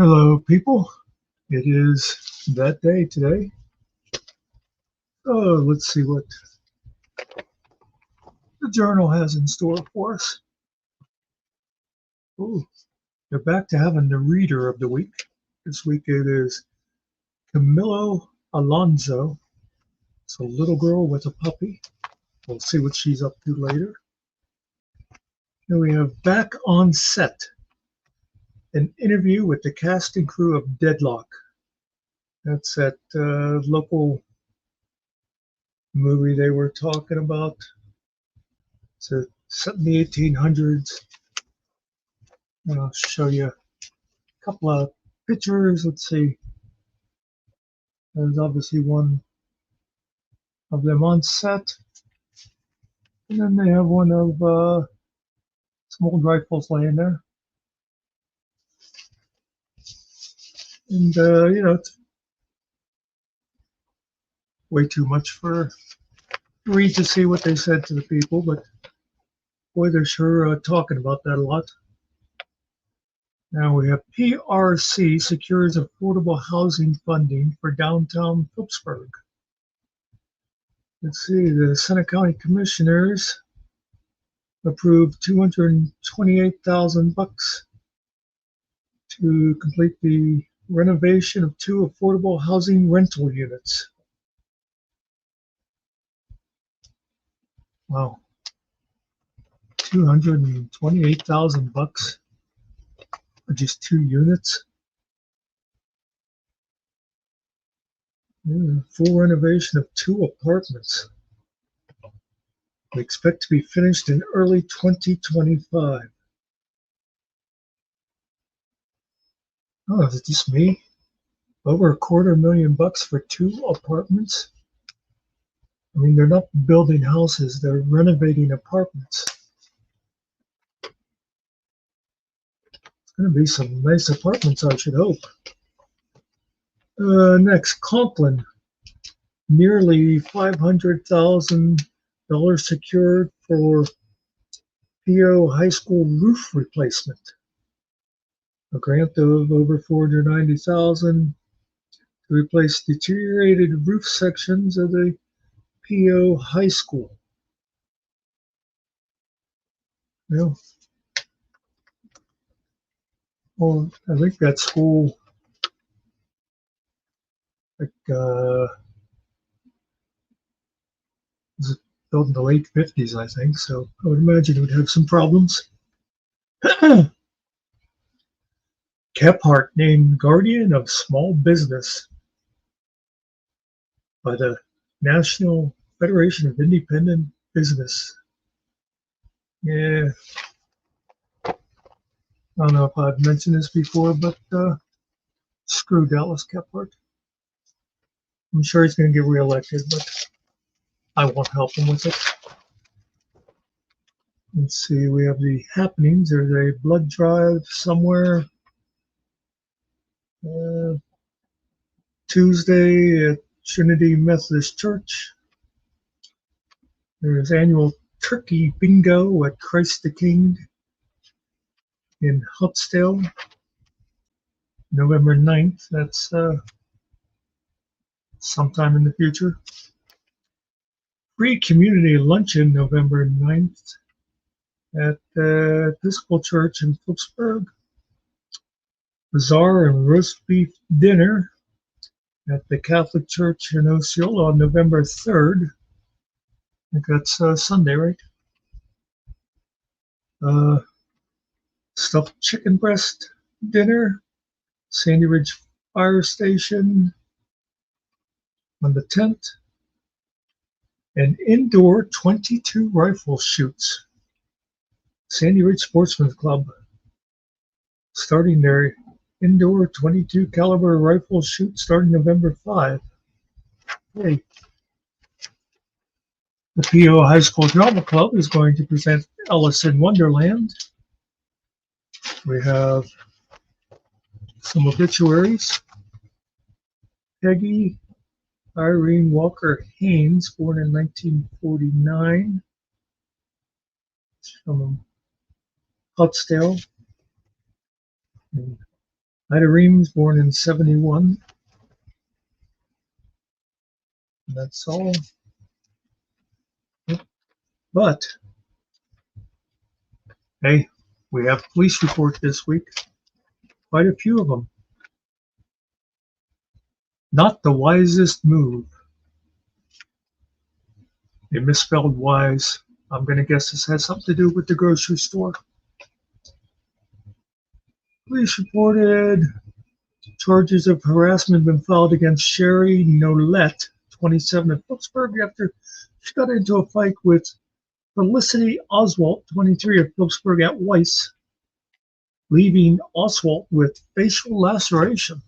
Hello, people. It is that day today. Oh, let's see what the journal has in store for us. Oh, they're back to having the reader of the week. This week it is Camilo Alonso. It's a little girl with a puppy. We'll see what she's up to later. Then we have Back on Set, an interview with the cast and crew of Deadlock. That's that local movie they were talking about. It's set in the 1800s. And I'll show you a couple of pictures. Let's see. There's obviously one of them on set. And then they have one of some old rifles laying there. And, it's way too much for read to see what they said to the people, but boy, they're sure talking about that a lot. Now we have PRC secures affordable housing funding for downtown Phillipsburg. Let's see, the Senate County Commissioners approved $228,000 to complete the renovation of 2 affordable housing rental units. Wow, $228,000 for just 2 units. Yeah, full renovation of 2 apartments. We expect to be finished in early 2025. Oh, is it just me? Over $250,000 for 2 apartments? I mean, they're not building houses, they're renovating apartments. It's going to be some nice apartments, I should hope. Next, Conklin. Nearly $500,000 secured for PO high school roof replacement. A grant of over $490,000 to replace deteriorated roof sections of the PO high school. Well, I think that school, was built in the late 50s, I think, so I would imagine it would have some problems. Kephart named Guardian of Small Business by the National Federation of Independent Business. Yeah, I don't know if I've mentioned this before, but screw Dallas Kephart. I'm sure he's going to get reelected, but I won't help him with it. Let's see, we have the happenings. There's a blood drive somewhere. Tuesday at Trinity Methodist Church. There's annual turkey bingo at Christ the King in Hutsdale, November 9th. That's sometime in the future. Free community luncheon November 9th at the Episcopal Church in Phillipsburg. Bazaar and roast beef dinner at the Catholic Church in Osceola on November 3rd. I think that's Sunday, right? Stuffed chicken breast dinner, Sandy Ridge Fire Station on the 10th. And indoor 22 rifle shoots. Sandy Ridge Sportsman's Club starting their indoor 22 caliber rifle shoot starting November 5. Hey. The PO High School Drama Club is going to present Alice in Wonderland. We have some obituaries. Peggy Irene Walker Haynes, born in 1949, from Hutsdale. And Ida Reams, born in 71. And that's all. But, hey, we have police report this week. Quite a few of them. Not the wisest move. They misspelled wise. I'm going to guess this has something to do with the grocery store. Police reported charges of harassment have been filed against Sherry Nolette, 27, of Phillipsburg, after she got into a fight with Felicity Oswalt, 23, of Phillipsburg, at Weiss, leaving Oswalt with facial laceration.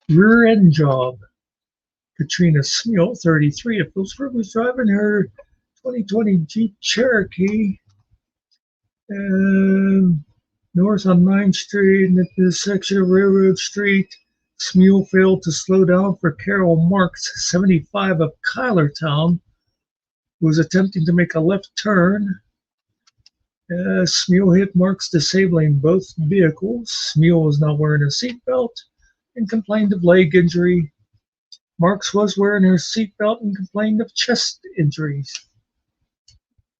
Rear end job. Katrina Smeal, 33, of Phillipsburg, was driving her 2020 Jeep Cherokee north on 9th Street, and at this section of Railroad Street. Smeal failed to slow down for Carol Marks, 75, of Kylertown, who was attempting to make a left turn. Smeal hit Marks, disabling both vehicles. Smeal was not wearing a seatbelt and complained of leg injury. Marks was wearing her seatbelt and complained of chest injuries.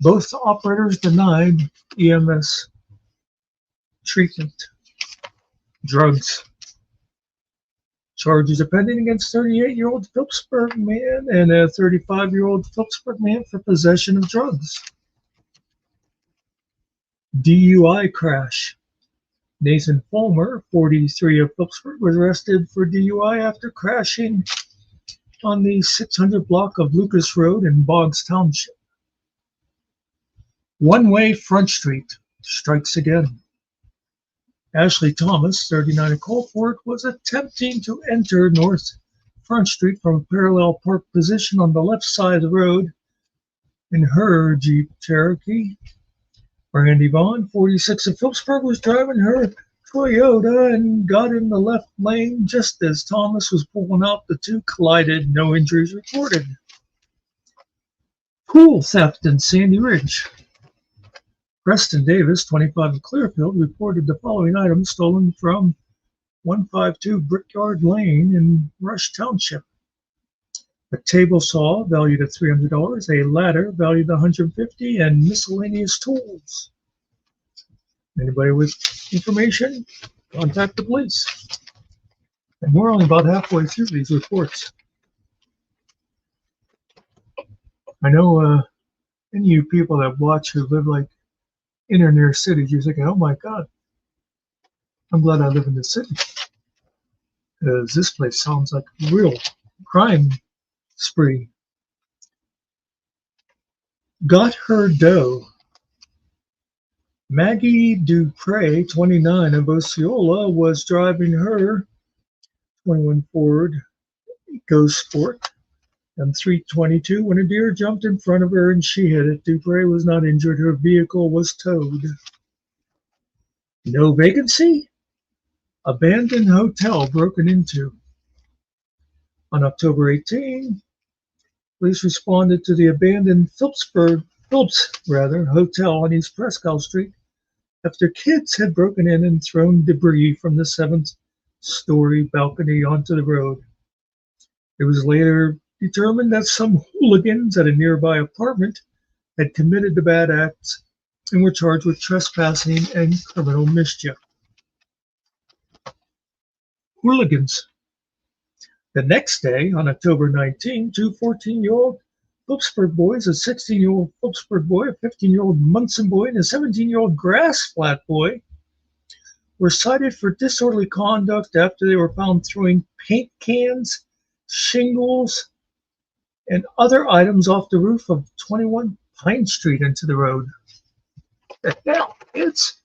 Both operators denied EMS treatment. Drugs. Charges are pending against 38-year-old Phillipsburg man and a 35-year-old Phillipsburg man for possession of drugs. DUI crash. Nathan Fulmer, 43, of Phillipsburg, was arrested for DUI after crashing on the 600 block of Lucas Road in Boggs Township. One-way Front Street strikes again. Ashley Thomas, 39, of Colport, was attempting to enter North Front Street from a parallel park position on the left side of the road in her Jeep Cherokee. Brandy Vaughn, 46, of Phillipsburg, was driving her Toyota and got in the left lane just as Thomas was pulling out. The two collided. No injuries reported. Pool theft in Sandy Ridge. Preston Davis, 25, of Clearfield, reported the following items stolen from 152 Brickyard Lane in Rush Township. A table saw valued at $300, a ladder valued at $150, and miscellaneous tools. Anybody with information, contact the police. And we're only about halfway through these reports. I know any of you people that watch who live like in or near cities, you're thinking, oh my God, I'm glad I live in the city. Because this place sounds like a real crime spree. Got her dough. Maggie Dupre, 29, of Osceola, was driving her 21 Ford EcoSport on 322 when a deer jumped in front of her and she hit it. Dupre was not injured. Her vehicle was towed. No vacancy? Abandoned hotel broken into. On October 18, police responded to the abandoned Phillips hotel on East Prescott Street after kids had broken in and thrown debris from the 7th-story balcony onto the road. It was later determined that some hooligans at a nearby apartment had committed the bad acts and were charged with trespassing and criminal mischief. Hooligans. The next day, on October 19, two 14-year-old Phillipsburg boys, a 16-year-old Phillipsburg boy, a 15-year-old Munson boy, and a 17-year-old Grass Flat boy were cited for disorderly conduct after they were found throwing paint cans, shingles, and other items off the roof of 21 Pine Street into the road. The hell, it's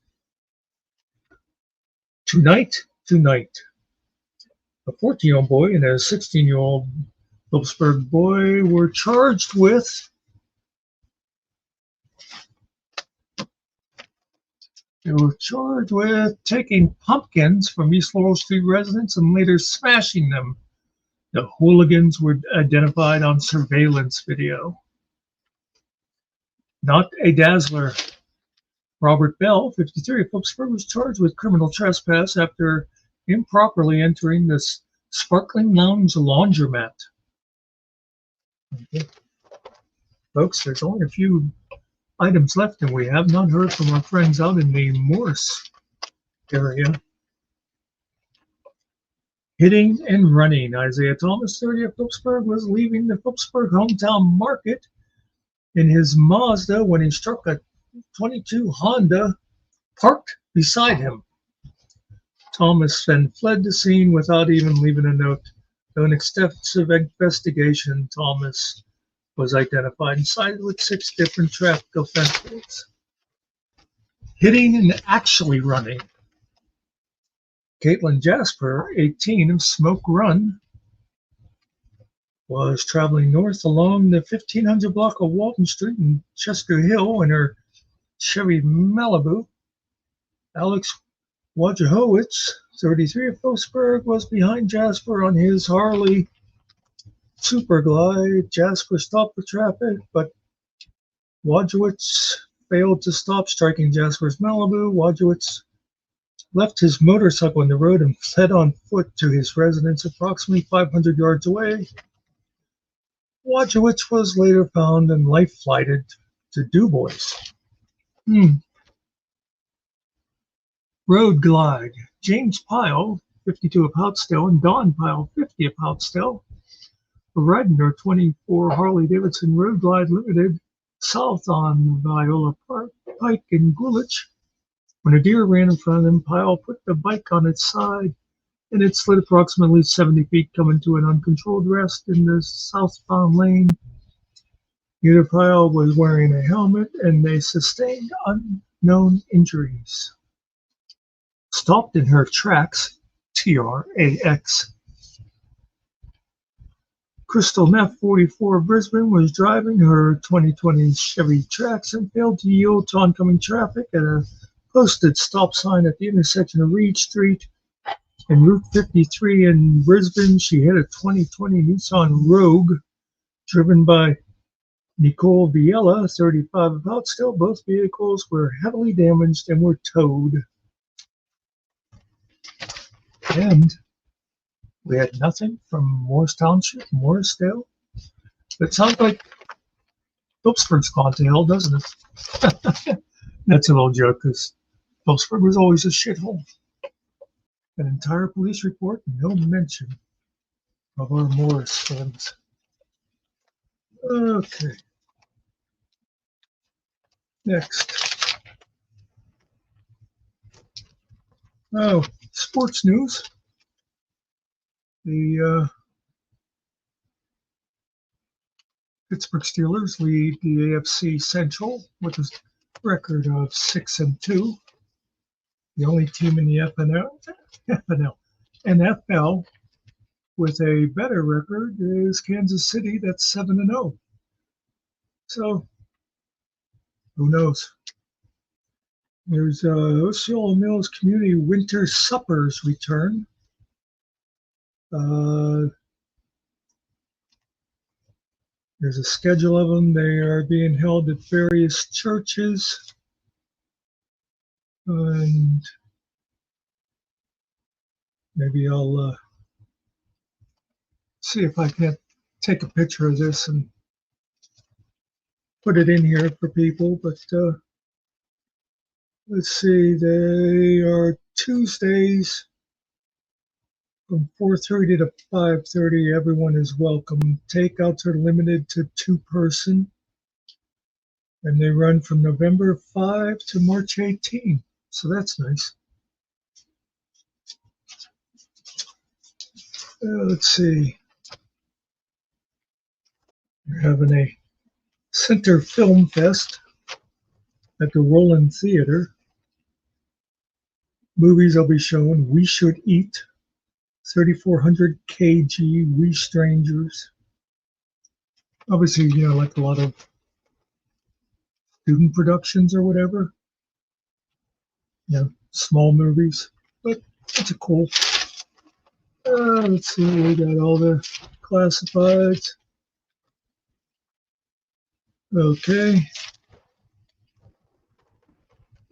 tonight. A 14-year-old boy and a 16-year-old Phillipsburg boy were charged with taking pumpkins from East Laurel Street residents and later smashing them. The hooligans were identified on surveillance video. Not a dazzler. Robert Bell, 53, of Phillipsburg, was charged with criminal trespass after improperly entering this Sparkling Lounge laundromat. Okay. Folks, there's only a few items left, and we have not heard from our friends out in the Morse area. Hitting and running. Isaiah Thomas, 30, of Phillipsburg, was leaving the Phillipsburg hometown market in his Mazda when he struck a 22 Honda parked beside him. Thomas then fled the scene without even leaving a note. Though an extensive investigation, Thomas was identified and cited with 6 different traffic offenses. Hitting and actually running. Caitlin Jasper, 18, of Smoke Run, was traveling north along the 1500 block of Walton Street in Chester Hill in her Chevy Malibu. Alex Wojciechowicz, 33, of Phillipsburg, was behind Jasper on his Harley Superglide. Jasper stopped the traffic, but Wojciechowicz failed to stop, striking Jasper's Malibu. Wojciechowicz left his motorcycle on the road and fled on foot to his residence approximately 500 yards away. Wojciechowicz was later found and life-flighted to DuBois. Road Glide. James Pyle, 52, of Houtzdale, and Don Pyle, 50, of Houtzdale, were riding their 24 Harley-Davidson Road Glide Limited south on Viola Pike in Gulich. When a deer ran in front of them, Pyle put the bike on its side, and it slid approximately 70 feet, coming to an uncontrolled rest in the southbound lane. Neither Pyle was wearing a helmet, and they sustained unknown injuries. Stopped in her tracks, TRAX. Crystal Neff, 44, of Brisbane, was driving her 2020 Chevy Trax and failed to yield to oncoming traffic at a posted stop sign at the intersection of Reed Street and Route 53 in Brisbane. She hit a 2020 Nissan Rogue driven by Nicole Viella, 35, of Houtzdale. Both vehicles were heavily damaged and were towed. And we had nothing from Morris Township, Morrisdale. It sounds like Phillipsburg's gone to hell, doesn't it? That's an old joke, because Phillipsburg was always a shithole. An entire police report, no mention of our Morris friends. Okay. Next. Oh, sports news. The Pittsburgh Steelers lead the AFC Central with a record of 6-2. The only team in the NFL with a better record is Kansas City. That's 7-0. So, who knows? There's Osceola Mills Community Winter Suppers return. There's a schedule of them. They are being held at various churches. And maybe I'll see if I can take a picture of this and put it in here for people. But let's see, they are Tuesdays from 4:30 to 5:30. Everyone is welcome. Takeouts are limited to 2-person. And they run from November 5 to March 18. So that's nice. Let's see. We're having a Center Film Fest at the Roland Theater. Movies I'll be showing: We Should Eat, 3400 kg, We Strangers. Obviously, like a lot of student productions or whatever. Small movies, but it's a cool. Let's see, we got all the classifieds. Okay.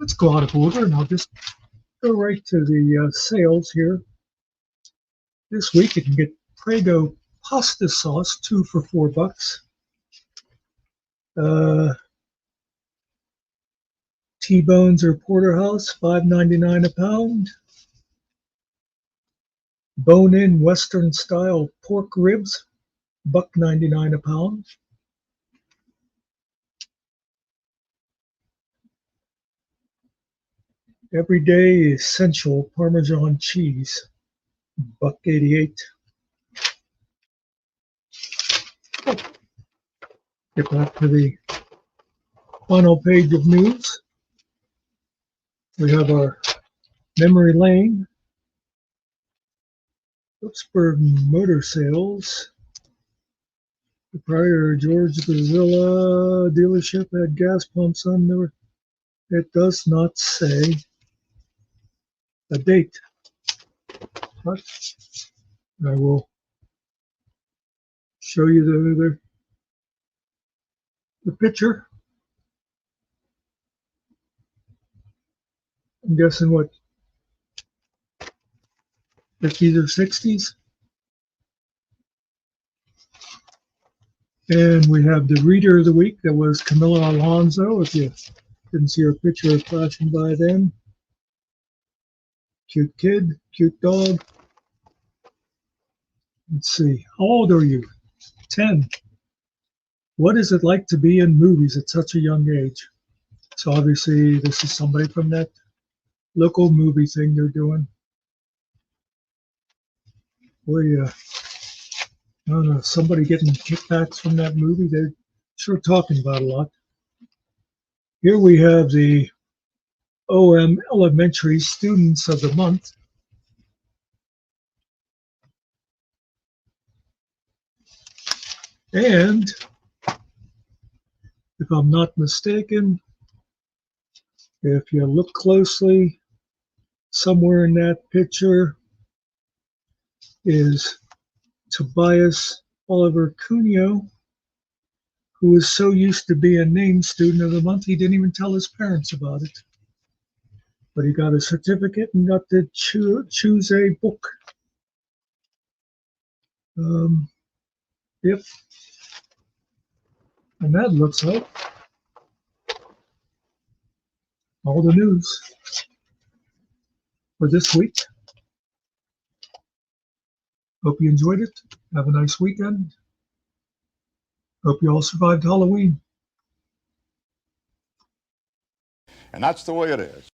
let's go out of order, and I'll just go right to the sales here. This week you can get Prego pasta sauce, 2 for $4. T-bones or porterhouse, $5.99 a pound. Bone-in Western style pork ribs, $1.99 a pound. Everyday essential Parmesan cheese, $1.88. Get back to the final page of news. We have our memory lane. Pittsburgh Motor Sales. The prior George Godzilla dealership had gas pumps on there. It does not say a date, but I will show you the picture. I'm guessing what, 50s or 60s. And we have the reader of the week. That was Camilla Alonso. If you didn't see her picture flashing by then. Cute kid, cute dog. Let's see. How old are you? 10. What is it like to be in movies at such a young age? So obviously this is somebody from that local movie thing they're doing. Boy, I don't know, somebody getting kickbacks from that movie. They're sure talking about a lot. Here we have the OM Elementary Students of the Month. And if I'm not mistaken, if you look closely, somewhere in that picture is Tobias Oliver Cuneo, who was so used to being named Student of the Month, he didn't even tell his parents about it. But he got a certificate and got to choose a book. Yep. And that looks like all the news for this week. Hope you enjoyed it. Have a nice weekend. Hope you all survived Halloween. And that's the way it is.